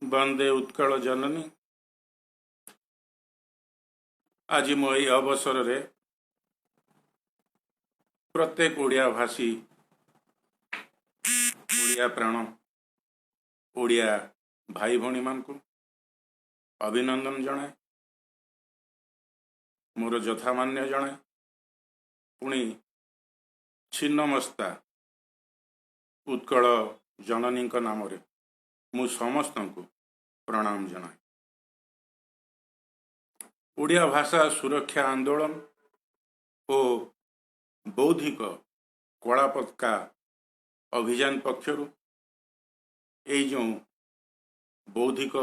वंदे उत्कल जननी। आज मो ये अवसर रे प्रत्येक ओडिया भाषी ओडिया प्राण ओडिया भाई भौणी मान को अभिनंदन जनाए, मोर यथामान्य जनाए, पुणी छिन्नमस्ता उत्कल जननी नाम रे मु समस्त को प्रणाम जनाए। ओडिया भाषा सुरक्षा आंदोलन और बौद्धिक कला पताका अभियान पक्षरु এই जो बौद्धिक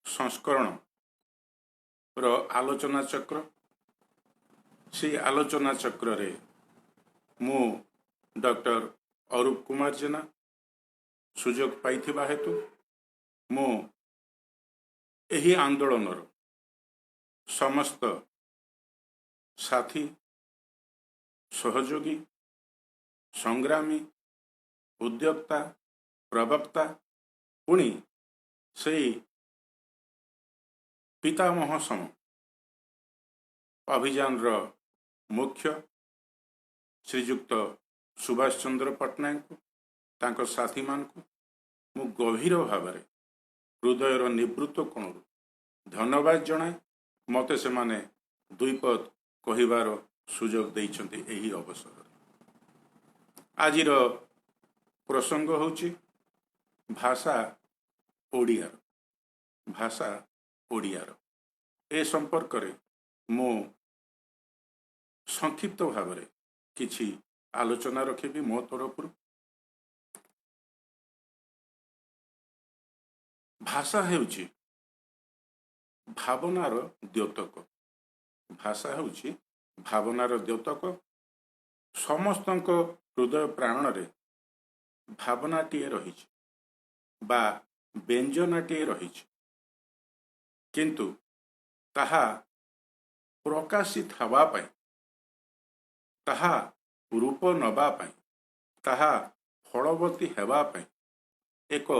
संस्करण रो आलोचना चक्र से आलोचना चक्र रे मु डॉक्टर अरूप कुमार जेना सुजोग पाइथिबा हेतु मु एही आंदोलन रो समस्त साथी सहयोगी संग्रामी उद्योक्ता प्रवक्ता पुणी से पितामह सम अभियान रो मुख्य श्रीजुक्त सुभाष चंद्र पट्टनायक को तांको साथी मान को मु गभीर भाव में हृदयर निवृत्त कोण धन्यवाद जनाए। मते से माने दुई पद कहिबार सुजोग देइछन्ते एही अवसर। आजिर प्रसंग होची भाषा ओडियार भाषा ओडियार ए संपर्क रे मु संक्षिप्त भाव में किछि आलोचना रखिबी मो तरफ। भाषा हेउची भावनार द्योतक। भाषा हेउची भावनार द्योतक। समस्तक हृदय प्राण रे भावनाटीए रहिछि बा व्यंजनाटीए रहिछि, किंतु ताहा प्रकाशित हवा पाई, ताहा रूप नबा पाई, ताहा फलवती हेबा पाई एक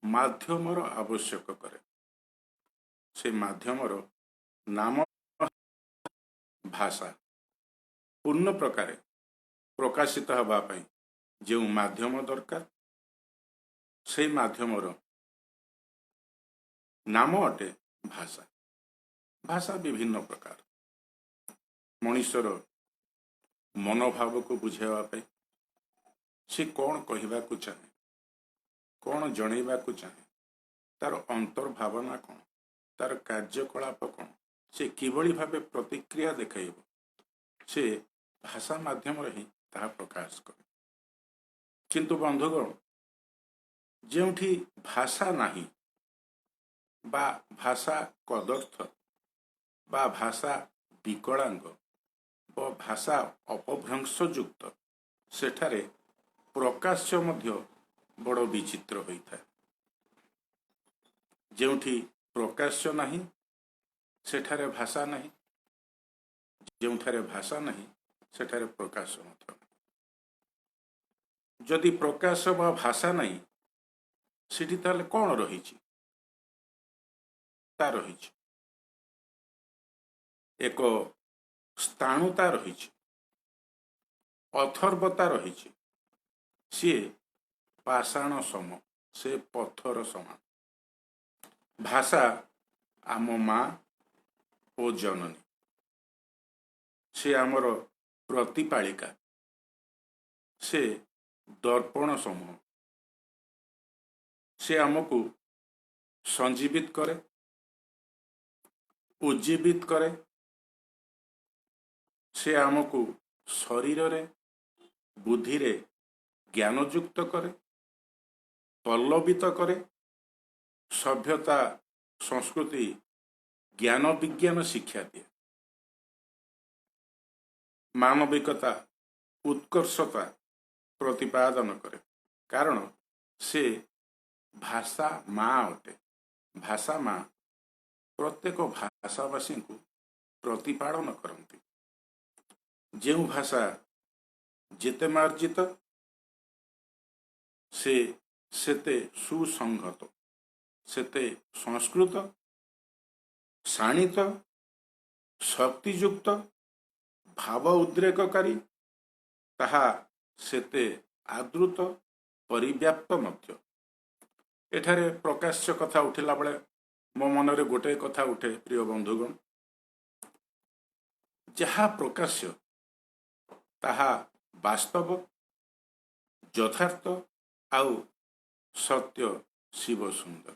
माध्यमर आवश्यक करे। से माध्यमर नाम भाषा। पूर्ण प्रकार प्रकाशित हवा पाई जो माध्यम दरकार से माध्यमर नाम अटे भाषा। भाषा विभिन्न प्रकार मनुष्यर मनोभाव को बुझावा पाई से कौन कहवा को चाहे, कौन जनइबा को चाहे, तार अंतर्भावना कौन, तार कार्यकलाप कौन, से किभली भावे प्रतिक्रिया देखाइब, से भाषा माध्यम रे ही ताहा प्रकाश करे। किंतु बंधुगण जेउठी भाषा नाही बा भाषा कदर्थ बा भाषा विकलांग व भाषा अपभ्रंशयुक्त सेठारे प्रकाश्य मध्य बड़ विचित्र होता है। जेउठी प्रकाश्य नाही सेठारे भाषा नाही, जेउठारे भाषा नाही सेठारे प्रकाश मध्य। जदि प्रकाश बा भाषा नहीं सेठी ताले कौन रहिछि? ता रहिछि एक स्थाणुता रहिछि, अथर्वता रहिछि। सी पाषाण सम, से पत्थर समान। भाषा आम माँ ओ जननी, से आमर प्रतिपालिका, से दर्पण समूह, से आमको संजीवित करे, उज्जीवित करे, से आमको शरीर रे बुद्धि रे ज्ञानयुक्त करे, पल्लवित करे, सभ्यता संस्कृति ज्ञान विज्ञान शिक्षा दिए, मानविकता उत्कर्षता प्रतिपादन करे। कारण से भाषा माँ अटे। भाषा माँ प्रत्येक भाषावासी को प्रतिपादन करती। जो भाषा जेते मार्जित से सेते सुसंगत, सेते संस्कृत शाणित शक्तियुक्त भाव उद्रेककारी ताहा सेते आदृत परिव्याप्त मध्य। एठारे प्रकाश्य कथा उठिला बेले मो मनरे गोटे कथा उठे प्रिय बंधुगण, जहा प्रकाश्य ताहा वास्तव यथार्थ आउ सत्य शिव सुंदर।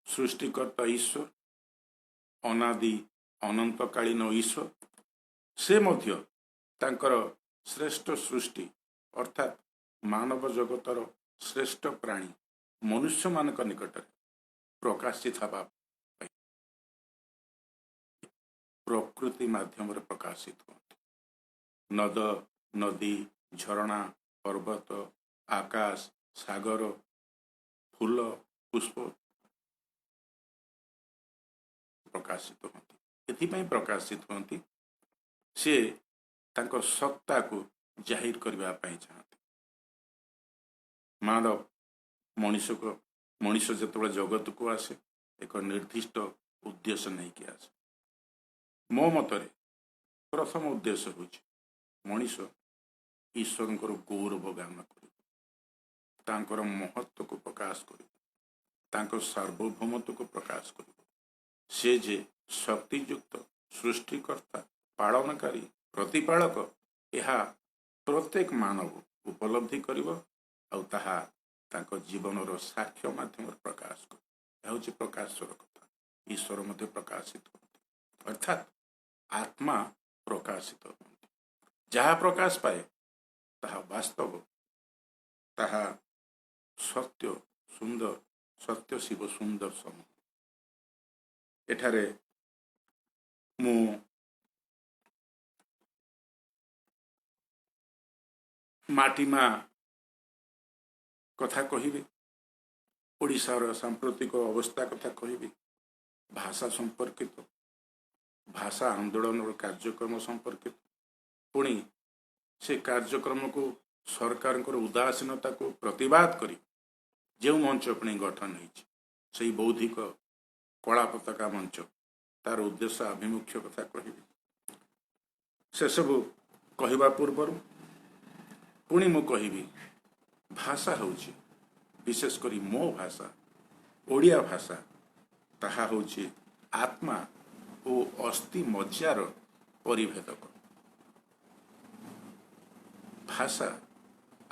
सृष्टिकर्ता ईश्वर अनादि अनंतकालीन ईश्वर से मध्य तांकर श्रेष्ठ सृष्टि अर्थात मानव जगतर श्रेष्ठ प्राणी मनुष्य मानक निकट प्रकाशित हवा प्रकृति माध्यम प्रकाशित होती। नद नदी झरणा पर्वत आकाश सागर फूल पुष्प प्रकाशित होती। एथिपाई प्रकाशित होती से तांको सत्ता को जाहिर करबा पाई चाहते। मानव मनुष्य जेतबेले जगत को आसे एक निर्दिष्ट उद्देश्य नहीं कि आसे। मो मतरे प्रथम उद्देश्य होछि मनुष्य ईश्वर गौरव गान कर महत्व को प्रकाश कर सार्वभौमत्व को प्रकाश कर से जे शक्तियुक्त सृष्टिकर्ता पालनकारी प्रतिपालक यह प्रत्येक मानव उपलब्धि करिव आउ ताहा तांको जीवनर साक्ष्य माध्यम प्रकाश कर प्रकाशर कथा। ईश्वर मध्य प्रकाशित होती अर्थात आत्मा प्रकाशित होती। जहाँ प्रकाश पाए ताहा वास्तव ताहा सत्य सुंदर सत्य शिव सुंदर समूह। एठारे मु माटीमा कथा कहिबी, ओडिशार सांप्रतिक अवस्था कथा कहिबी, भाषा संपर्कित भाषा आंदोलन और कार्यक्रम संपर्कित पुणी से कार्यक्रम को सरकार उदासीनता को प्रतिवाद करी जो मंच अपनी गठन होती बौद्धिक कला पताका मंच तार उद्देश्य आभिमुख्य कथा कहि से सब कहवा पूर्व पुणी मु कहि भाषा होची विशेष करी मो भाषा ओडिया भाषा ताहा होची आत्मा और अस्थि मज्जार परिभेदक। भाषा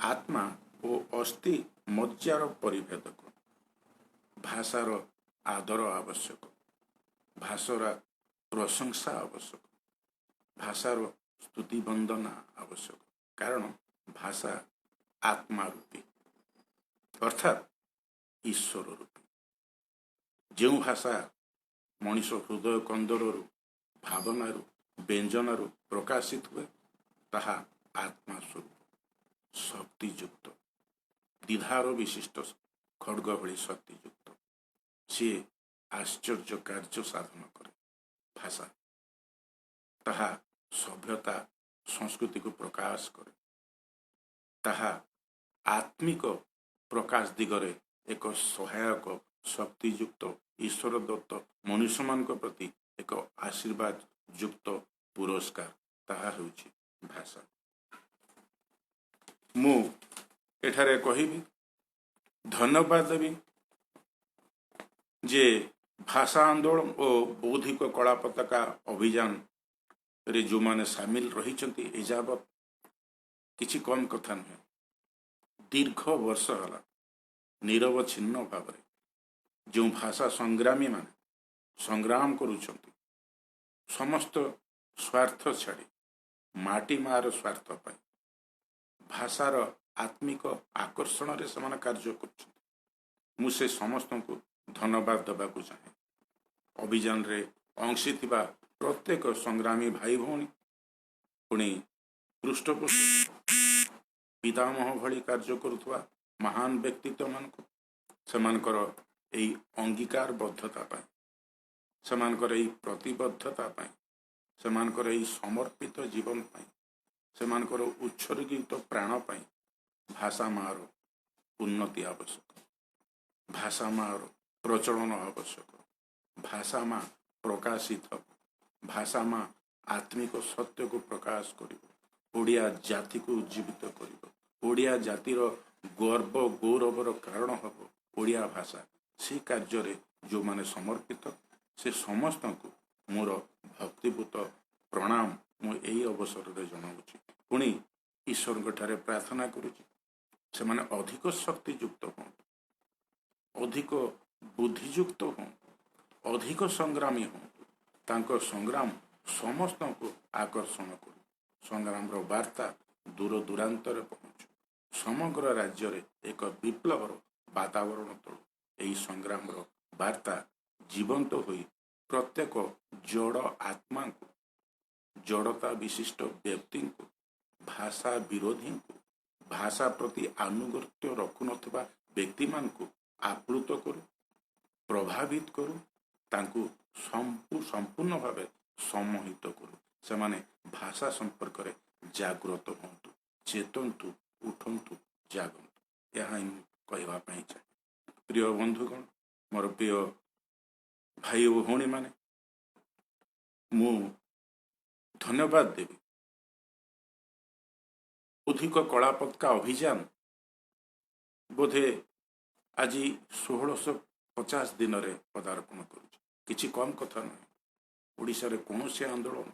आत्मा और अस्थि मज्जार परिभेदक। भाषार आदर आवश्यक, भाषार प्रशंसा आवश्यक, भाषार स्तुति वंदना आवश्यक। कारण भाषा आत्मा रूपी अर्थात ईश्वर रूपी। जो भाषा मनीष हृदय कंदर भावनार व्यंजनार प्रकाशित हुए ताहा आत्मा स्वरूप शक्तियुक्त द्विधार विशिष्ट खड्ग भली शक्तियुक्त सी आश्चर्य कार्य साधन करे। भाषा ताहा सभ्यता संस्कृति को प्रकाश करे, ताहा आत्मिक प्रकाश दिगरे एक सहायक शक्तियुक्त ईश्वर दत्त मनुष्य मान प्रति एक आशीर्वाद युक्त पुरस्कार ताहा होछि भाषा। मु एठारे कहिबी धन्यवाद देवी जे भाषा आंदोलन और बौद्धिक कला पताका अभियान रे जो माने सामिल रही एजावत किछि कम कथा नुहे। दीर्घ वर्ष है निरवच्छिन्न भाव जो भाषा संग्रामी माने संग्राम करुछंती समस्त स्वार्थ छाड़ी माटी मार स्वार्थ पाई भाषार आत्मिक आकर्षण रे समान कार्य कर मुझे समस्त को धन्यवाद देवाक चाहे। अभियान रे अंशी थिबा प्रत्येक संग्रामी भाई भौणी पुणी पृष्ठपोषक पितामह भली कार्य करुवा महान व्यक्तित्व मानक सेमानकर एई अंगीकार बद्धता पाई सेमानकर एई प्रतिबद्धता पाई सेमानकर एई समर्पित जीवन पाई सेमानकर उत्सर्गित प्राण पाई भाषा मार उन्नति आवश्यक। भाषा मार प्रचलन आवश्यक। भाषा माँ प्रकाशित हो, भाषा माँ आत्मिक सत्य को प्रकाश कर ओडिया जाति को उज्जीवित कर ओडिया जातिर गर्व गौरवर कारण हम ओडिया भाषा से कार्य जो माने समर्पित से समस्त को मोर भक्तिपूत प्रणाम मु यही अवसर में जनाऊँगी। पुणी ईश्वर ठारे प्रार्थना करुच्ची से माने अधिक शक्तियुक्त हों, अधिक बुद्धियुक्त हों, अधिक संग्रामी हों, तांको संग्राम समस्त को आकर्षण करू, संग्राम वार्ता दूर दूरांत पहुँचु, समग्र राज्य रे एक विप्लवर वातावरण तलु यही संग्राम वार्ता जीवंत होई प्रत्येक जड़ आत्मा को, जड़ता विशिष्ट व्यक्ति को, भाषा विरोधी को, भाषा प्रति आनुगत्य रखु नथिबा व्यक्ति मान को आप्लुत करू, प्रभावित करू, तांकु संपूर्ण भावे सम्मोहित करू, से माने भाषा संपर्क रे जागृत होंतु, चेतंतु, उठंतु, जागंतु। यह ही कहवा चाहे। प्रिय बंधुगण, मोर प्रिय भाई और भौणी माने, मु धन्यवाद देवी अधिक कला पताका अभियान बोधे आज 1650 दिन रे पदार्पण करुछ। किछि कम कथा नहीं। ओडिशा रे कौनसी आंदोलन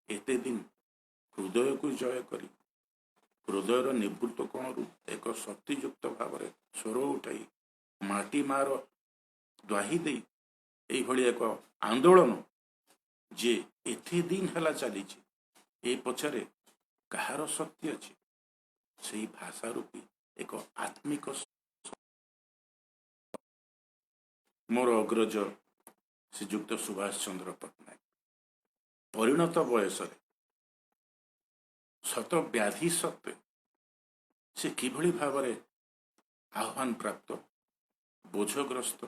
एते दिन हृदय को जय करी हृदयर निवृत्त कोणरू एक शक्तियुक्त भाव में स्वर उठाई माटी मार द्वाही दे यही एक आंदोलन जे एते दिन हला चली ए पछरे कहार शक्ति अच्छी से भाषा रूपी एक आत्मिक मोर अग्रज श्रीजुक्त सुभाष चंद्र पट्टनायक परिणत बयस शत व्याधि सत्वे से किभली भाव आह्वान प्राप्त बोझग्रस्त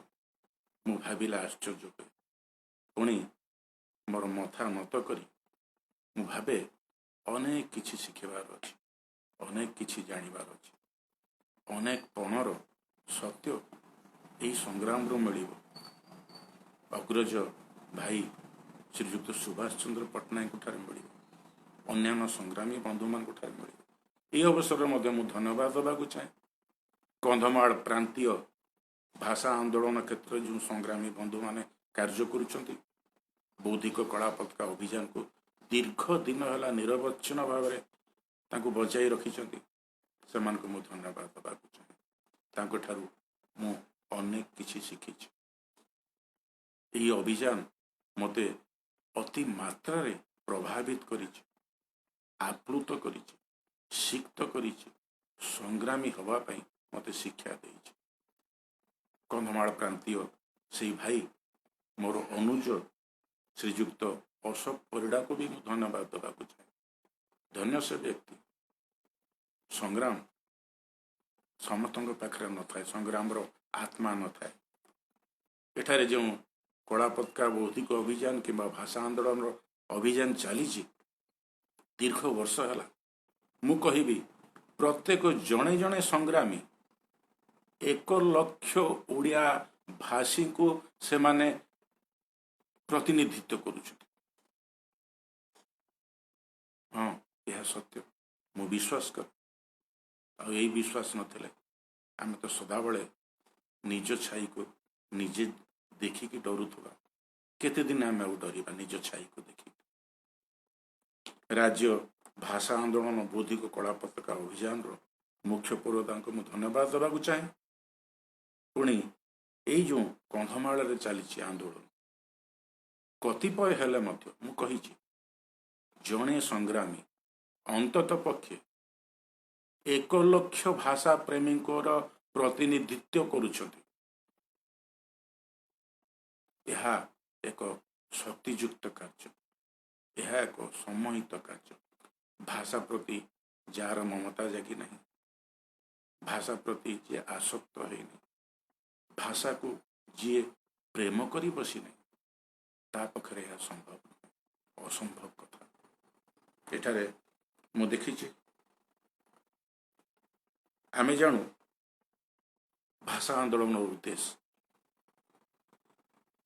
मु भाविला आश्चर्य हुए। पुणी मोर मथा नत करी मु भावे अनेक किछि शिखिबार अछि, अनेक किछि जानिबार अछि, अनेक पणर सत्य यही संग्राम रो मिलिबो। अग्रज भाई श्रीजुक्त सुभाष चंद्र पट्टनायक ठारे मिलिबो, अन्यान्य संग्रामी बंधु मान ठारे मिलिबो। यह अवसर में मु धन्यवाद देवाक चाहे कंधमाल प्रांतीय भाषा आंदोलन क्षेत्र जो संग्रामी बंधु माने कार्य करुछंती बौद्धिक कला पताका अभियान को दीर्घ दिन है निरवच्छिन्न भाव में बजाई रखिंट से मु धन्यवाद देवाक चाहे। तांको ठारू मु अनेक किछि शिखी। यही अभियान मते अति मात्रा रे प्रभावित करिछि, आप्लुत करिछि, सिक्त करिछि, संग्रामी हवा पई मते शिक्षा देइछि। कंधमाल प्रांतीय से भाई मोर अनुज श्रीजुक्त अशोक परिड़ा को भी धन्यवाद देवाक चाहे। धन्य से व्यक्ति संग्राम समस्त पाखे न था, संग्राम आत्मा न था। एठारे जो कला पताका बौद्धिक अभियान कि भाषा आंदोलन अभियान चली दीर्घ वर्ष है मु कहिबी प्रत्येक जड़े जड़े संग्रामी 1 लक्ष ओडिया भाषी को से माने प्रतिनिधित्व करुछ। हाँ यह सत्य मु विश्वास कर आ यही विश्वास नथिले आम तो सदाबले निज छाई को निजे देखिकी डरुथुबा। केते दिन आम डरवा निज छाई को देखी। राज्य भाषा आंदोलन बौद्धिक कला पताका अभियान मुख्य पुरोधा को धन्यवाद देवाक चाहे। पुणी यही जो कंधमाल चली आंदोलन कतिपय हेले मध्य मु कहिछि जणे संग्रामी अंतत पक्षे 1 लक्ष भाषा प्रेमी प्रतिनिधित्व करुछंती। यह एक शक्तियुक्त कार्य, यह एक सम्मोहित कार्य। भाषा प्रति जार ममता जागी नहीं, भाषा प्रति जे आसक्त है नहीं, भाषा को जी प्रेम करी बसी नहीं, ता पखरे यह संभव असंभव कथा। एठारे मु देखिछि आमे जानू भाषा आंदोलन उद्देश्य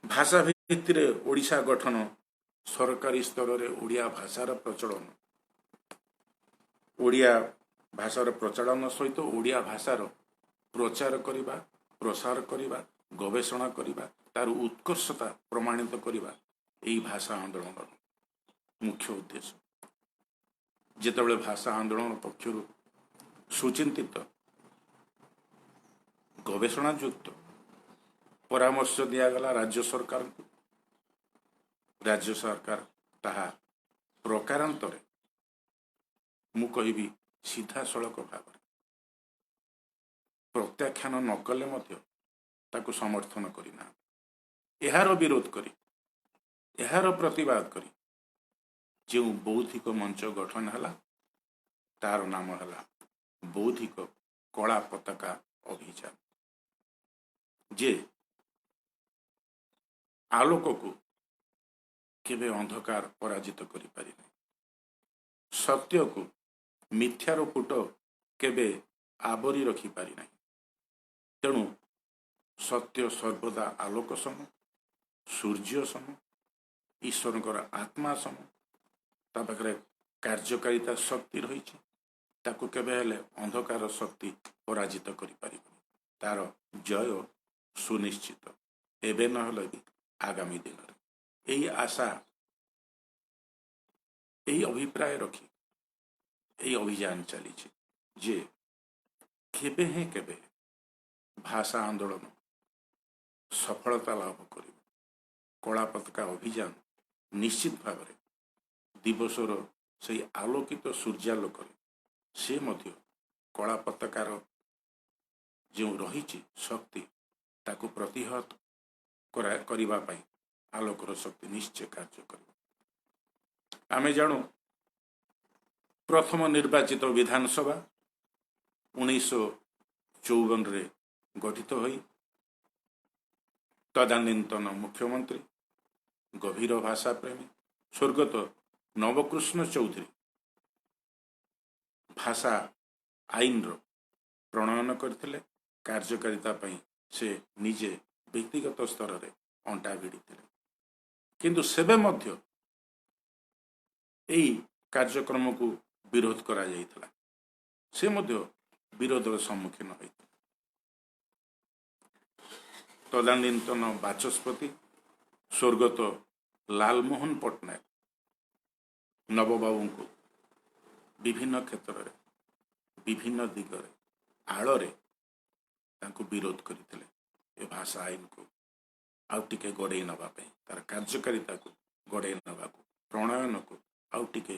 भाषा भित्तिर ओडिशा गठन, सरकारी स्तर रे ओडिया भाषार प्रचलन, ओडिया भाषार प्रचलन सहित ओडिया भाषार प्रचार करवा, प्रसार करवा, गवेषणा करवा, तार उत्कर्षता प्रमाणित करवा, यही भाषा आंदोलन मुख्य उद्देश्य। जेतबेले भाषा आंदोलन पक्षर सुचिंतित गवेषणा युक्त परामर्श दिगला राज्य सरकार को, राज्य सरकार ताहा प्रकारांतर मु कहिबी सीधा सड़क भाव प्रत्याख्यान न कले मध्य ताकू समर्थन करना, एहार विरोध करी, एहार प्रतिवाद करी जो बौद्धिक मंच गठन है तार नाम है बौद्धिक कला पताका अभियान, जे आलोक को केवे अंधकार पराजित करि पारि नहीं, सत्य को मिथ्यार पुट केवे आवरी रखि पारि नहीं। तेणु सत्य सर्वदा आलोक सम, सूर्य सम, ईश्वर आत्मा सम, ता पाखरे कार्यकारिता शक्ति रही, ताकू केवे हेले अंधकार शक्ति पराजित करि पारिबनी, तार जय सुनिश्चित एबे नहले भी आगामी दिन में। यही आशा, यही अभिप्राय रखी यही अभियान चली जे केबे हे केबे भाषा आंदोलन सफलता लाभ कर कला पताका अभियान निश्चित भाव दिवसर से आलोकित सूर्यालोक से मध्य कला पताकार जो रही शक्ति ताकू प्रतिहत करने आलोकर शक्ति निश्चय कार्य कर। आमे जानू प्रथम निर्वाचित विधानसभा 1954 रे गठित होई तदानीन्तन मुख्यमंत्री गभीर भाषा प्रेमी स्वर्गत नवकृष्ण चौधरी भाषा आईन प्रणयन करथिले। कार्यकारिता पई से निजे व्यक्तिगत स्तर रे अंटा भिड़ी किंतु सेबे मध्य एई कार्यक्रम को विरोध करा जाइतला, से मध्य विरोधर सम्मुखीन होइतला। तदानीन्तन बाचस्पति स्वर्गत लालमोहन पट्टनायक नवबाबू को विभिन्न क्षेत्र में विभिन्न दिगरे आड़े तांको विरोध करथिले। ए भाषा आईन को आउ टिके गड़े नवाई, तार कार्यकारिता को गड़े नवा, प्रणयन को आउ टिके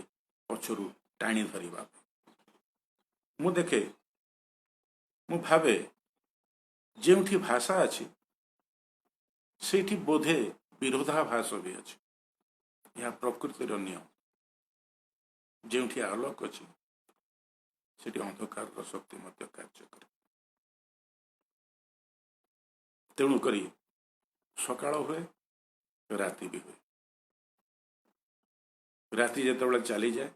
पछरु टाणी धरिबा। मु देखे, मु भावे जेउठी भाषा अछि सेठी बोधे विरोधाभास भी अछि। यह प्रकृतिर नियम, जेउठी आलोक अछि सेठी अंधकार शक्ति मध्य कार्य करे। तेणु करी सकाळ हुए राति भी हुए, राति जेतेबेले चली जाए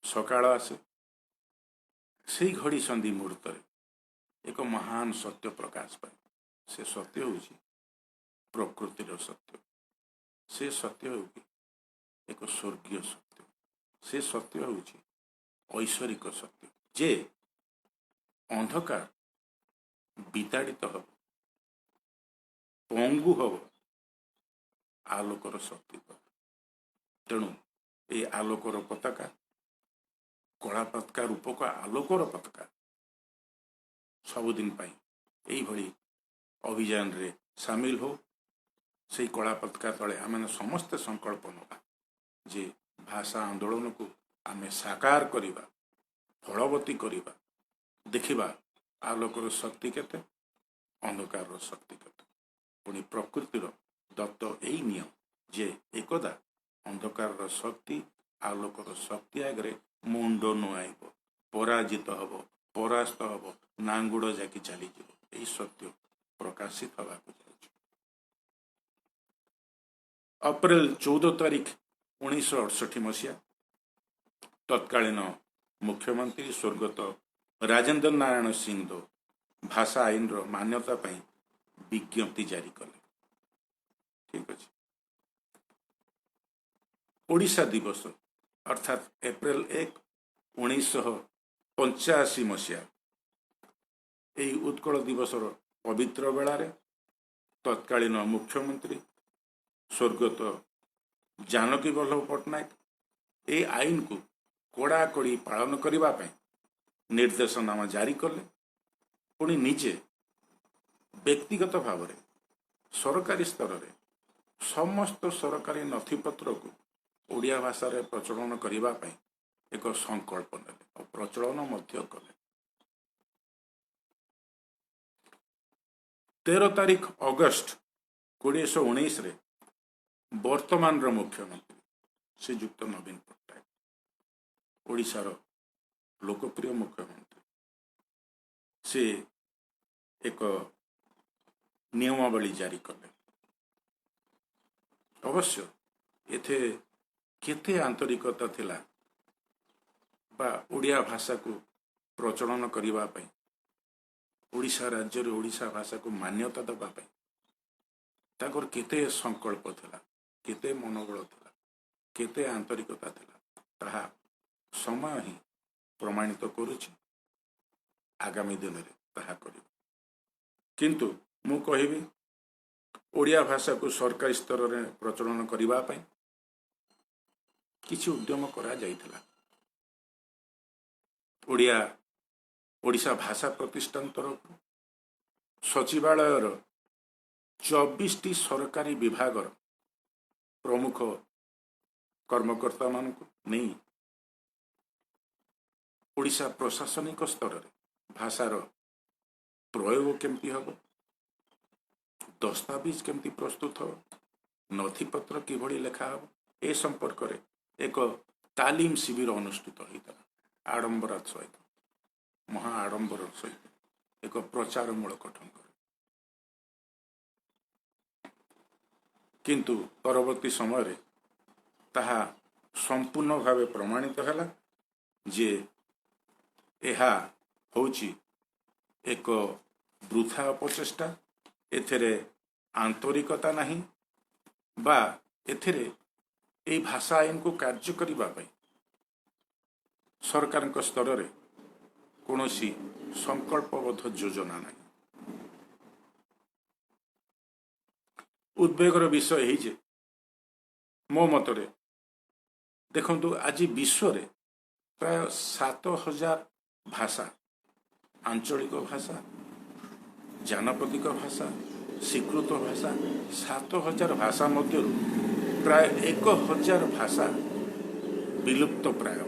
सकाळ आसे, से घड़ी संधि मुहूर्त एक महान सत्य प्रकाश पाए। से सत्य होची प्रकृतिर सत्य, से सत्य होगी एक स्वर्गीय सत्य, से सत्य होची ऐश्वरिक सत्य, जे अंधकार विताड़ित हब, पंगु हब आलोकर शक्ति पर। तेणु ये आलोकर पताका, कला पताका रूपक आलोकर पताका सबुदिन पाई यही भली अभियान रे सामिल हो। से कला पताका तले आम समस्ते संकल्प नवा जे भाषा आंदोलन को आमे साकार करिबा, फलवती करिबा, देखिबा आलोकर शक्ति केते, अंधकार शक्ति केते। पुणी प्रकृतिर दत्त यही नियम जे एकदा अंधकार शक्ति आलोकर शक्ति आगे मुंड नुआब, पराजित हब, परास्त हब, नांगुड़ जाकि चली यही सत्य प्रकाशित हवा को जाए। अप्रैल 14 तारिख 1968 मसीहा तत्कालीन मुख्यमंत्री स्वर्गत राजेंद्र नारायण सिंह भाषा आईन मान्यता पाई विज्ञप्ति जारी कले। ठीक अच्छे ओडिशा दिवस अर्थात एप्रिल 1 1985 मसीहा यही उत्कल दिवसर पवित्र बेलार तत्कालीन मुख्यमंत्री स्वर्गत जानकी वल्लभ पट्टनायक ए आईन को कड़ाकड़ी पालन करने निर्देशनामा जारी कले पुणी निजे व्यक्तिगत भाव में सरकारी स्तर में समस्त सरकारी नथिपत्र को ओडिया भाषा रे प्रचलन करने एक संकल्प नेले और प्रचलन मध्य कले 13 तारीख अगस्त 1919 रे वर्तमान मुख्यमंत्री श्रीजुक्त नवीन पट्टनायक ओडिशार लोकप्रिय मुख्यमंत्री से एक नियमावली जारी कले अवश्य एथे केते आंतरिकता थिला बा ओडिया भाषा को प्रचलन करिबा पई ओडिशा राज्य रे ओडिशा भाषा को मान्यता दबा पई ताकर केते संकल्प थिला केते मनोबल थिला केते आंतरिकता थिला ताहा समय ही प्रमाणित करुछि आगामी दिन रे ताहा करिब किंतु मु कहिबी ओडिया भाषा को सरकारी स्तर रे प्रचलन करिबा पई किछि उद्यम करा जाइथिला ओडिशा भाषा प्रतिष्ठान तरफ सचिवालय 24टी सरकारी विभाग प्रमुख कर्मकर्ता मान नहीं ओडिशा प्रशासनिक स्तर रे भाषार प्रयोग केमती हम दस्तावेज केमती प्रस्तुत हो नथिपत्र किभଳି लेखा हो ए संपर्क रे एक तालीम शिविर अनुष्ठित होता आडंबर सहित महा आडंबर सहित एक प्रचारमूलक ढंग किंतु परवर्ती समय रे ताहा संपूर्ण भावे प्रमाणित हैला जे एहा होची एक वृथा अपचेष्टा एथेरे आंतरिकता नहीं बा एथेरे ए भाषा आईन को कार्य करिबा पई सरकार स्तर रे कोनोसी संकल्पबद्ध योजना नहीं उद्वेगर विषय है जे मो मतरे देखंतु आज विश्व रे प्राय 7000 भाषा आंचलिक भाषा जानपदिक भाषा स्वीकृत भाषा 7000 भाषा मध्य प्राय 1000 भाषा विलुप्त प्राय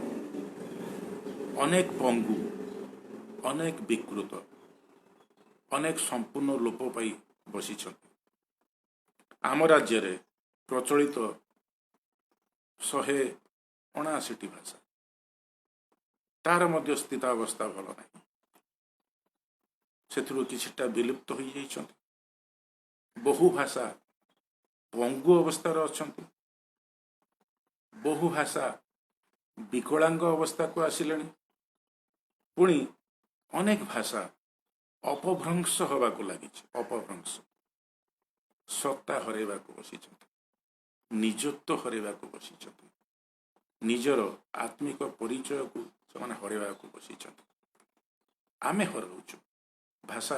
अनेक पंगु अनेक विकृत अनेक संपूर्ण लोप पाई बसी आम राज्य रे प्रचलित 179 भाषा तार मध्य स्थितावस्था भल नहीं से किछिटा विलुप्त हो जाइछन्ति बहु भाषा पंगु अवस्था अछन्ति बहु भाषा विकलांग अवस्था को आसिलेनी पुणी अनेक भाषा अपभ्रंश हवा को लगी अपभ्रंश सत्ता हरेवा को बसी निजत्व हरेवा को बसी निजर आत्मिक परिचय को से हरेवा को बसी आमे हरउछु भाषा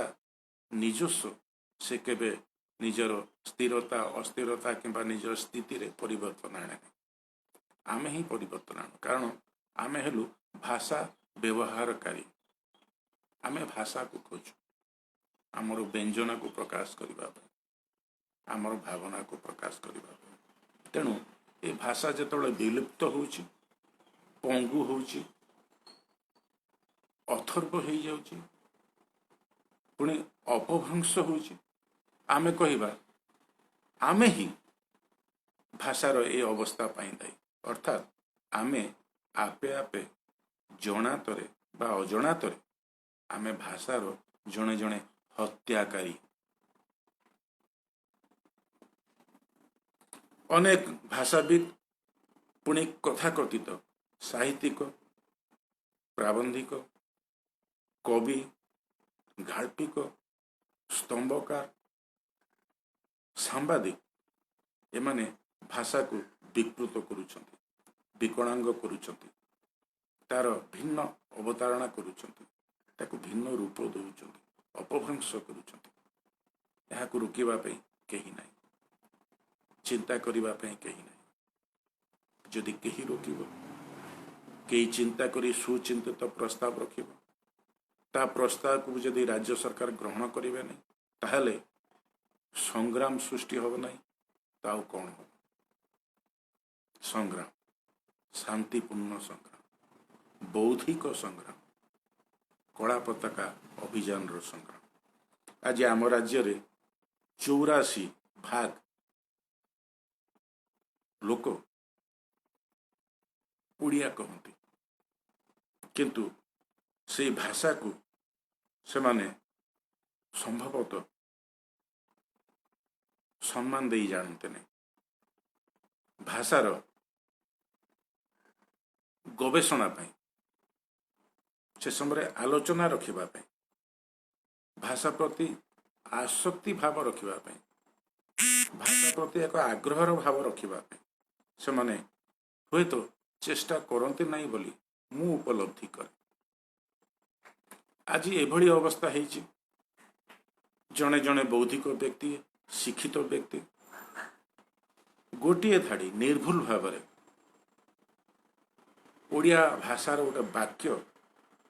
निजस्व से केबे निजर स्थिरता अस्थिरता किंबा निजर स्थिति रे परिवर्तन आने आमे ही परिवर्तन आनु कारण आमे हेलु भाषा व्यवहारकारी आमे भाषा को खोजु आमर व्यंजना को प्रकाश करबा आमर भावना को प्रकाश करबा तेणु ए भाषा जेतबेले विलुप्त होउची पंगु होउची अथर्व हो जाउची पुणी अपभ्रंश होउची आमे कहिबा आमे ही भाषार ए अवस्था पाई दायी अर्थात आमे आपे आपे जनातरे बा अजनातरे आमे भाषार जणे जणे हत्याकारी अनेक भाषाविद पुणी कथाकथित साहित्यिक प्राबंधिक कवि गाल्पिक स्तंभकार सांबादिक एमाने भाषा को विकृत करुछंती, विकलांग करुछंती, तार भिन्न अवतारणा करुछंती, ताकू भिन्न रूप दौरान अपभ्रंश करुछंती। यहाँ को रोकवा कहीं ना, चिंता करने कहीं ना। जदि कहीं रोक कई चिंता करी सुचिंतित प्रस्ताव रखिब, ता प्रस्ताव को जदि राज्य सरकार ग्रहण करेंगे नहीं, ताहले संग्राम सृष्टि हम नहीं, ताऊ कौन हो? संग्राम, शांतिपूर्ण संग्राम, बौद्धिक संग्राम, कला पताका अभियान संग्राम। आज आम राज्य रे 84 भाग लोक उड़िया कहते, किंतु से भाषा को से माने संभवतः सम्मान दे जानते नहीं। भाषार गवेषणा से समय आलोचना रखिबा पई, भाषा प्रति आसक्ति भाव रखिबा पई, भाषा प्रति एक आग्रहर भाव रखिबा पई से माने हुए तो चेष्टा करते नहीं बोली मु उपलब्धि करे। आज एभली अवस्था है, जड़े जड़े बौद्धिक व्यक्ति, शिक्षित व्यक्ति गोटे धाड़ी निर्भुल भाव ओडिया भाषार गोटे वाक्य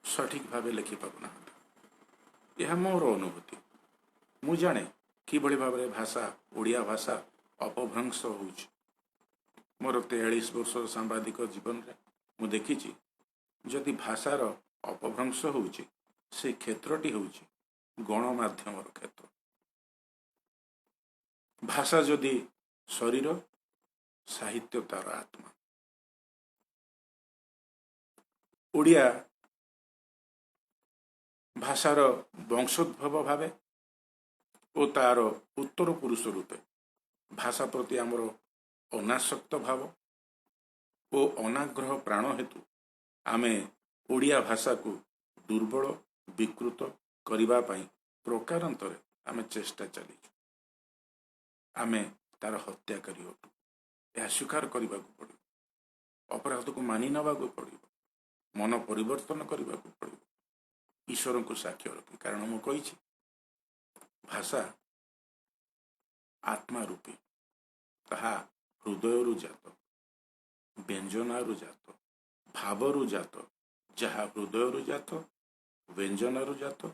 सठिक भाव लिखि पाना। यह मोर अनुभूति। मु जाने कि भाव भाषा ओडिया भाषा अपभ्रंश हो। मोर 43 वर्ष सांबादिक जीवन में मु देखी जदि भाषार अपभ्रंश हो से क्षेत्रटी हूँ गणमाध्यम क्षेत्र। भाषा जदि शरीर, साहित्य तार आत्मा। ओडिया भाषार वंशोद्भव भावे और तार उत्तर पुरुष रूपे भाषा प्रति आमर अनासक्त भाव और अनाग्रह प्राण हेतु आमे ओडिया भाषा को दुर्बल विकृत करिबा पई प्रकारांतरे आमे चेष्टा चली। आमे तार हत्याकारी हटू, यह स्वीकार करने को पड़ो, अपराध को मानि नवा को पड़ो, मन परिवर्तन करने को पड़ो, ईश्वर को साक्ष्य रखी। कारण मु कही भाषा आत्मा रूपी, ताहा हृदय जात, व्यंजनारु जात, भावरु जात, जहा हृदय जात, व्यंजनारु जात,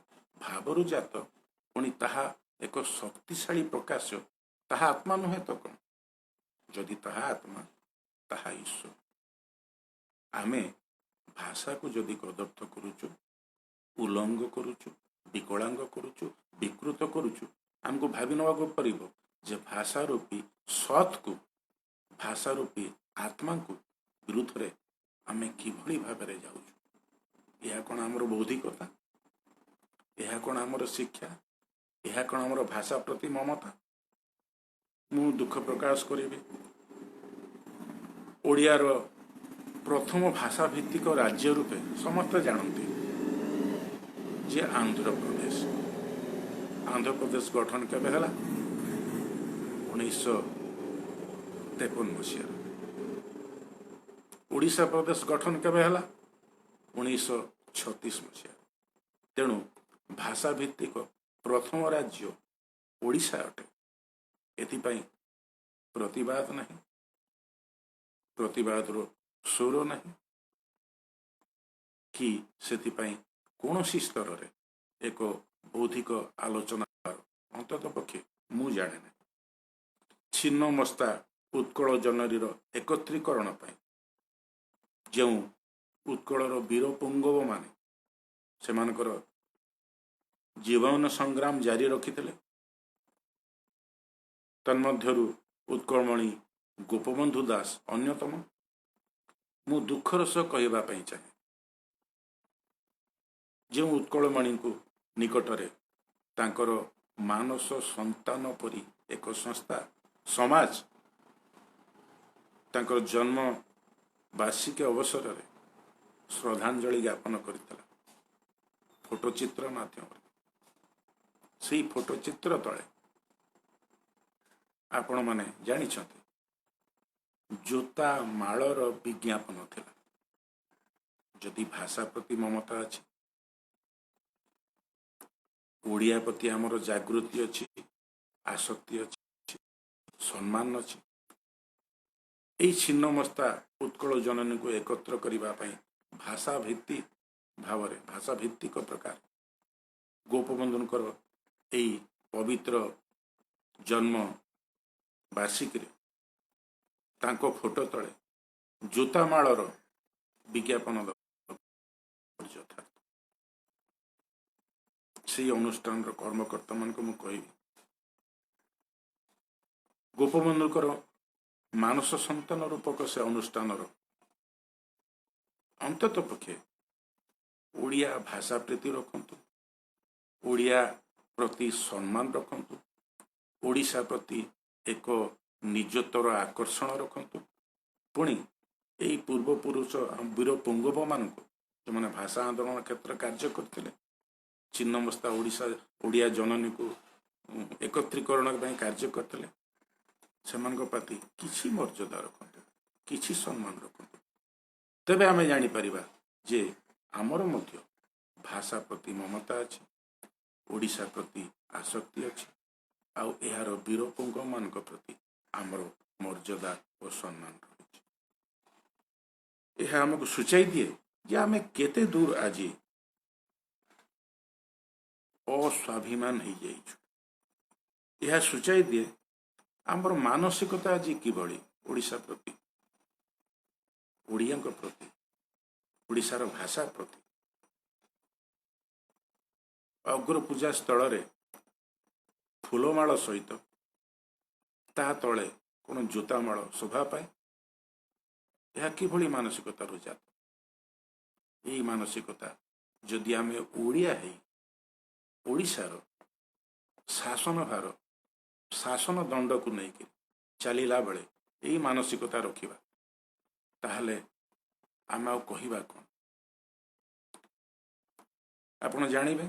भावरु जात, पुणी ताहा एक शक्तिशाली प्रकाश, ताहा आत्मा नुहे तो कौन? जदि ताहा आत्मा, ताहा ईश्वर। आमे भाषा को जदि कदर्थ करुचु, उल्लंघ करुचु, विकलांग करुचु, विकृत करुचु, आमको भावी नवा को पड़ो जे भाषा रूपी सत को, भाषा रूपी आत्मा को विरुद्ध रे आमे किभली भाबरे जाउछु। यह कौन आमर बौद्धिकता? यह कौन आमर शिक्षा? यह कौन आमर भाषा प्रति ममता? मु दुख प्रकाश करी ओडियार प्रथम भाषा भित्तिक राज्य रूपे समस्त जानते जे आंध्र प्रदेश। आंध्र प्रदेश गठन केबे हला? 1953 मसीहा। ओडिशा प्रदेश गठन केबे हला? 1936 मसीहा। तेणु भाषा भित्तिक प्रथम राज्य ओडिशा अटे। एथिपाई प्रतिवाद नहीं, प्रतिवाद रो स्वर नहीं कि सेथिपाई कौनसी स्तर रे एक बौद्धिक आलोचना अंतत पक्षे मु जाने ना। छिन्न मस्ता उत्कल जनरीर एकत्रीकरण पाई जो उत्कलर वीर पुंगव माने सेमानकर जीवन संग्राम जारी रखिथिले। तन्मध्यरु उत्कलमणि गोपबंधु दास अन्यतम। मु दुखर सह कहवा चाहे जो उत्कलमणि को निकटरे तांकर मानस संतान परी एक संस्था समाज तांकर जन्म वार्षिक अवसर रे श्रद्धांजलि ज्ञापन करथिला फोटोचित्र माध्यम। से फोटोचित्र तले आपण माने जानिछंती जोता मालर विज्ञापन थिला। जदि भाषा प्रति ममता अछि, ओडिया प्रति आमर जागृति अछि, आसक्ति अछि, सम्मान अछि, यही छिन्न मस्ता उत्कल जननी को एकत्र करिबा पई भाषा भित्ति भावरे भाषा भित्तिक प्रकार गोपबंधुनकर यही पवित्र जन्म वार्षिक तांको फोटो तले जोता मालर विज्ञापन यथार्थ से अनुष्ठान कर्मकर्ता मान को कहि गोपबंधुकर मानस संतान रूपक से अनुष्ठान अंतत पक्षे ओडिया भाषा प्रीति रखंतु, ओडिया प्रति सम्मान रखंतु, ओडिशा प्रति एक निजतर आकर्षण रखंतु। पुणी यही पूर्वपुरुष वीर पुंगव मान जो मैंने भाषा आंदोलन क्षेत्र कार्य करते चिन्नमस्ता ओडिशा ओडिया जननी को एकत्रीकरण कार्य करते प्रति किसी मर्यादा रखंतु, किसी सम्मान रखंतु, तबे आमे जानी परिबा जे आमर मध्य भाषा प्रति ममता अछि, ओडिशा प्रति आसक्ति अछि, आउ एहार वीर पुंगव मान प्रति आमर मर्यादा और सम्मान रही। यह आमको सूचाई दिए जे आमे केते दूर आज अस्वाभिमान हो जाइछु। यह सूचाई दिए आमर मानसिकता आज किभली ओडिशा प्रति, ओडिया प्रति, ओडिशार भाषा प्रति। अग्र पूजा स्थल रे फूलमाल सहित ता तले कौन जोतामाल शोभा पाए, यह किभली मानसिकता जात। यही मानसिकता जदि आमे ओडिया है ओडिशार शासन भार शासन दंड को लेकिन चलला बेले यही मानसिकता रखिबा ताहले आमे कहवा कौन। आपण जानिबे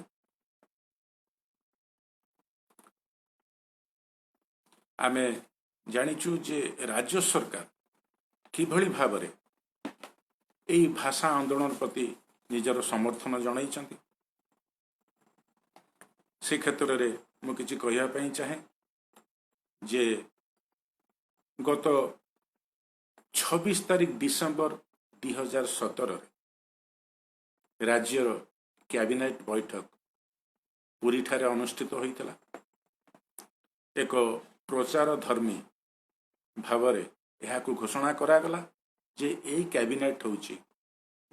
आमे जानिचु जे राज्य सरकार किभली भावरे यही भाषा आंदोलन प्रति निजर समर्थन जणाइछन्ति। से क्षेत्र रे मु किछि कहिया पई चाहे जे गत 26 तारिख डिसेम्बर 2017 राज्यर कैबिनेट बैठक पुरी ठारे अनुष्ठित होइतला। एक प्रचार धर्मी भावरे यह घोषणा करागला जे यही कैबिनेट होची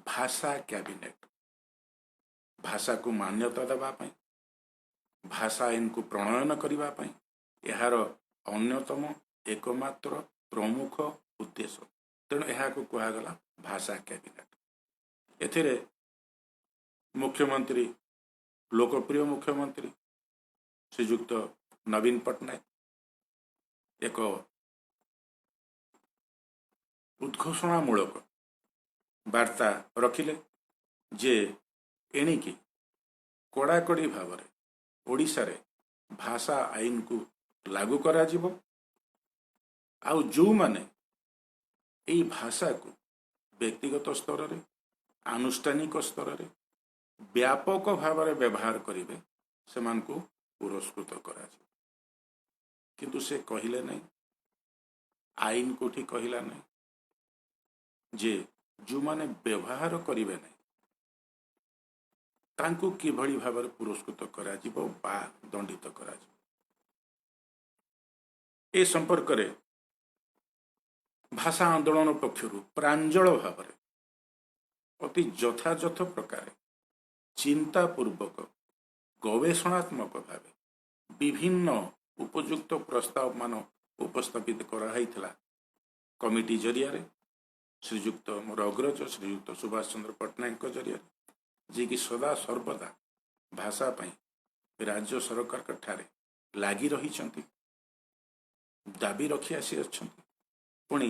भाषा कैबिनेट, भाषा को मान्यता देवा पई, भाषा आईन को प्रणयन करिबा पई यार अन्यतम एकमात्र प्रमुख उद्देश्य। तेणु यह कहगला भाषा कैबिनेट। एथिरे मुख्यमंत्री लोकप्रिय मुख्यमंत्री श्रीजुक्त नवीन पट्टनायक एक उद्घोषणामूलक वार्ता रखिले जे एणिकी कड़ाकड़ी भाव ओडिशा रे भाषा आईन को लागू करा जिवो, आउ जो माने यही भाषा को व्यक्तिगत स्तर रे आनुष्ठानिक स्तर रे व्यापक भाव में व्यवहार करेंगे से पुरस्कृत करा। किंतु से कहले नहीं, आईन कोठी कहला नहीं जे जो माने व्यवहार करिवे नहीं तांको किभली भाव पुरस्कृत करा जिवो बा दंडित करा जिवो। ए संपर्क रे भाषा आंदोलन पक्षरु प्रांजल भाव अति यथायथ प्रकार चिंता पूर्वक गवेषणात्मक भाव विभिन्न उपयुक्त प्रस्ताव मान उपस्थापित कराइथिला कमिटी जरिया रे श्रीजुक्त मोर अग्रज श्रीजुक्त सुभाष चंद्र पट्टनायक जरिया जी कि सदा सर्वदा भाषा पई राज्य सरकार ठारे लागी रही दाबी रखी आसी अच्छंती, पुणी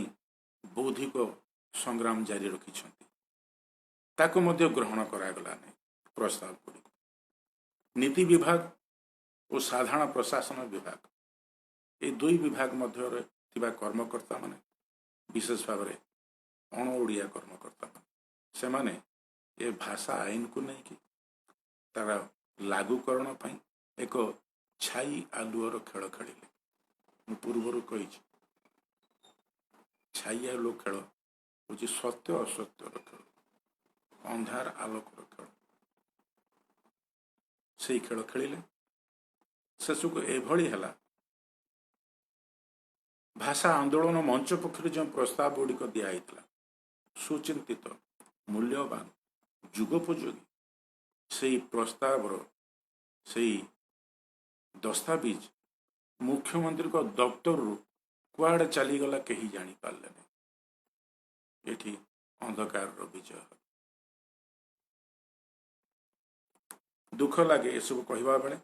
बौद्धिक संग्राम जारी रखी ताको मध्य ग्रहण करागला नहीं प्रस्ताव गुड़ी। नीति विभाग और साधारण प्रशासन विभाग ये दुई विभाग मध्य कर्मकर्ता माने विशेष भाव में अण ओडिया कर्मकर्ता सेमाने ए भाषा आईन को नहीं कि तार लागूकरण पर एक छाई आलुअर खेल खेलिले मु पूर्वर कही छाई आलु खेल हूँ सत्य असत्यर खेल अंधार आलोकर खेल से खेल खेलिले शेषक एभली है भाषा आंदोलन मंच पक्ष जो प्रस्ताव गुड़िक दिखाई सुचिंतित मूल्यवान जुगोपयोगी से प्रस्ताव से दस्तावेज मुख्यमंत्री को दफ्तर कुआड़े चलीगला कहीं जानी पारे ये अंधकार विजय दुख लगे ये सब कहवा बेले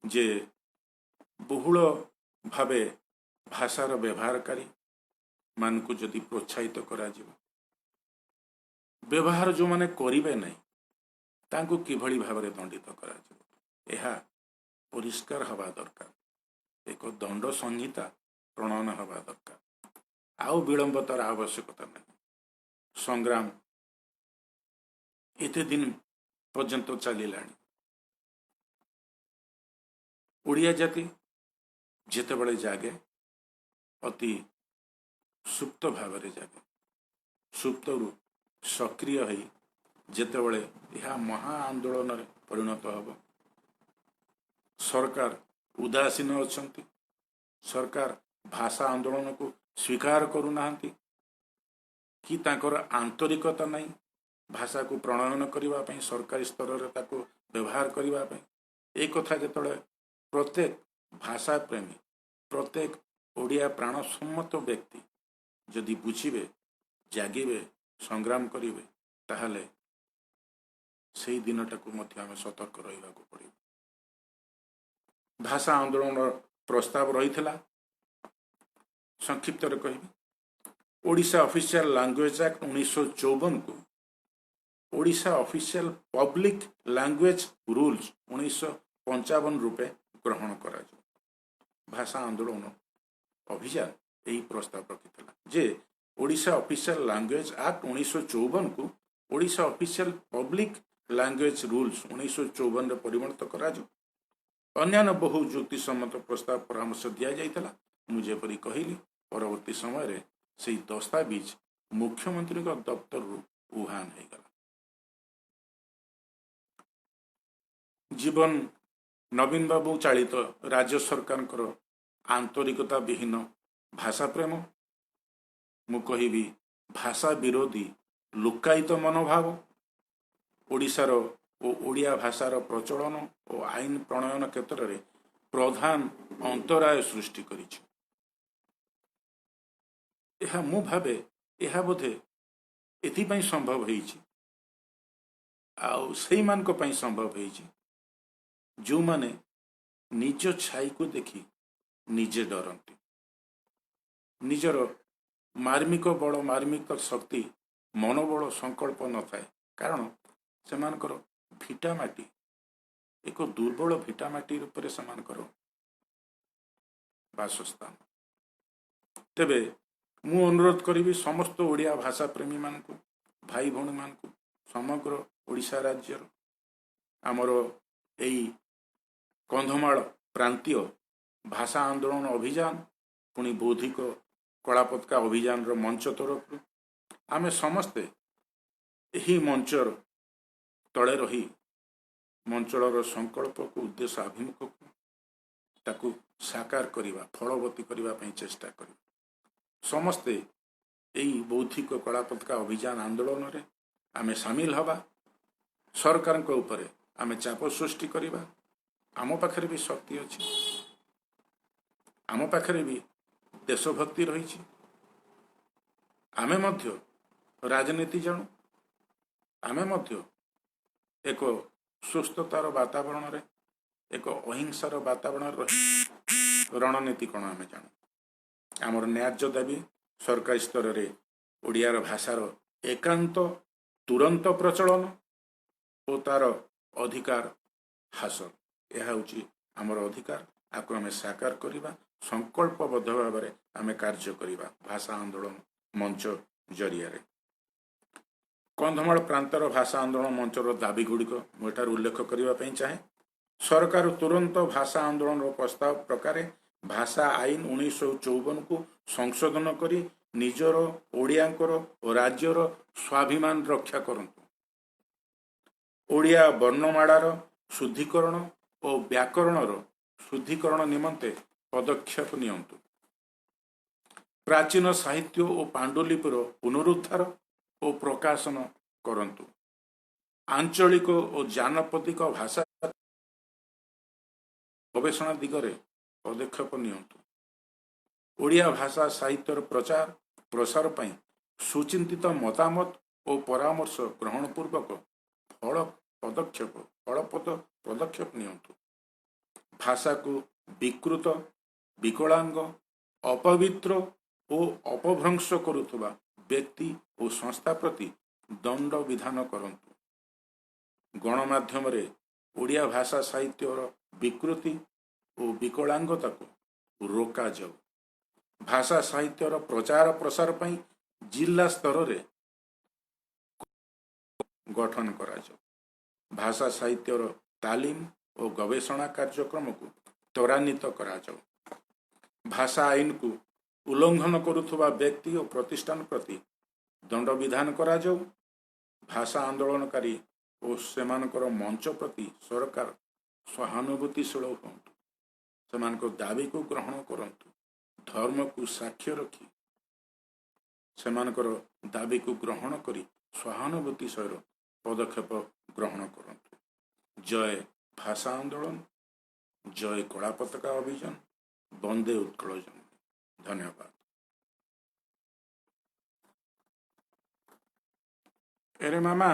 जे बहुल भावे भाषार व्यवहारकारी मान को जदि प्रोत्साहित करा व्यवहार जो माने करिवे नहीं तांको किभली भाव में दंडित करा यह परिष्कार हवा दरकार एक दंड संहिता प्रणयन हवा दरकार आउ विलंबतार आवश्यकता नहीं संग्राम एते दिन पर्यंत चलिलानी ओडिया जाति जेतेबेले जागे अति सुप्त भाव में जागे सुप्तरु सक्रिय हो जेतेबेले यह महा आंदोलन रे परिणत हब सरकार उदासीन अछंती सरकार भाषा आंदोलन को स्वीकार करूना कि तांकर आंतरिकता नहीं भाषा को प्रणयन करने सरकारी स्तर में ताको व्यवहार करने एक कथा जो प्रत्येक भाषा प्रेमी प्रत्येक ओडिया प्राण सम्मत व्यक्ति जदि बुझे जागिबे संग्राम करिवे ताहले से दिनटाକୁ ମଧ୍ୟ ଆମେ सतर्क ରହିବାକୁ पड़िବ भाषा आंदोलन प्रस्ताव रही संक्षिप्त कहि ओडिशा ऑफिशियल लैंग्वेज एक्ट 1954 को Odisha official public language rules 1955 रूपे ग्रहण करा भाषा आंदोलन अभियान यही प्रस्ताव रखी जे ओडिशा ऑफिशियल लैंग्वेज एक्ट 1954 को Odisha official public language rules 1954 परिवर्तित करा अन्य बहु युक्ति सम्मत प्रस्ताव परामर्श दि जाइए मुझे परी कहली परवर्ती समय से दस्तावेज मुख्यमंत्री दफ्तर उहान हो गला जीवन नवीन बाबू चालित राज्य सरकार आंतरिकता विहीन भाषा प्रेम मु कहिबी भाषा विरोधी लुकायित मनोभाव ओडिशार ओ ओडिया भाषार प्रचलन और आईन प्रणयन क्षेत्र में प्रधान अंतराय सृष्टि करिछि यह मु भावे यह बोधे एथिपाई संभव होइछि आउ सेही मानक पई संभव होइछि जो माने निज छाई को देखी निजे डरती निजर मार्मिक बड़ मार्मिक शक्ति मनोबल संकल्प न थाए कारण सेमानकर भिटामाटी एक दुर्बल भिटामाटी रूप से बासस्थान तेबे मु अनुरोध करी समस्त ओडिया भाषा प्रेमी मान को भाई भौणी मान को समग्र ओडिशा राज्यर आमर यही कंधमाल प्रांतीय भाषा आंदोलन अभियान पुणी बौद्धिक कला पताका अभियान मंच तरफ आमे समस्ते यही मंचर तले रही मंचलर संकल्प को उद्देश्य अभिमुख को ताकू साकार करवा फलवती करने चेष्टा कर समस्ते यही बौद्धिक कला पताका अभियान आंदोलन रे आमे सामिल हवा सरकार को ऊपर आमे चाप सृष्टि करवा आम पाखरे भी शक्ति अच्छी आम पाखरे भी देशभक्ति रही आमे मध्य राजनीति जानू आमे मध्य एक सुस्थतार वातावरण रे एक अहिंसार वातावरण रही रणनीति कौन आम जानू आमर न्याय्य दाबी सरकारी स्तर में ओडियार भाषार एकांत तुरंत प्रचलन और तार अधिकार हासिल यह हूँ आमर अधिकार आपको आम साकार करवा संकल्पबद्ध भाव में आम कार्य करवा भाषा आंदोलन मंच जरिया कंधमाल प्रांतर भाषा आंदोलन मंचर दाबी गुड़िक मुझे उल्लेख करने चाहे। सरकार तुरंत भाषा आंदोलन प्रस्ताव प्रकार भाषा आईन 1954 को संशोधन करी निजर ओडियांकर और राज्यर स्वाभिमान रक्षा करंतु। ओडिया वर्णमालार शुद्धिकरण और व्याकरणर शुद्धिकरण निमंते पदक्षेप नियंतु। प्राचीन साहित्य और पांडुलिपिर पुनरुद्धार और प्रकाशन करंतु। आंचलिक और जानपदिक भाषा गवेषणा दिगरे पदक्षेप नियंतु। ओडिया भाषा साहित्यर प्रचार प्रसार पई सुचिंतित मतामत और परामर्श ग्रहण पूर्वक फलप्रद पदक्षेप नियंतु। भाषा को विकृत विकलांग अपवित्र और अपभ्रंश करुवा व्यक्ति और संस्था प्रति दंड विधान करंतु। गणमाध्यम रे ओडिया भाषा साहित्यर विकृति और विकलांगता को रोका जाऊ। भाषा साहित्यर प्रचार प्रसार पई जिला स्तर रे गठन करा जाऊ। भाषा साहित्यर तालीम और गवेषणा कार्यक्रम को त्वरान्वित करा जाऊ। भाषा आईन को उल्लंघन करुवा व्यक्ति और प्रतिष्ठान प्रति दंड विधान करा जाऊ। भाषा आंदोलनकारी और सेमानकर मंच प्रति सरकार सहानुभूतिशील हुंतु। सेमानकर दाबी को ग्रहण करंतु। धर्म को साक्ष्य रखी सेमानकर दाबी को ग्रहण करी सहानुभूतिशील पदक्षेप ग्रहण करंतु। जय भाषा आंदोलन, जय कला पताका अभियान, वंदे उत्कल जननी। धन्यवाद। एरे मामा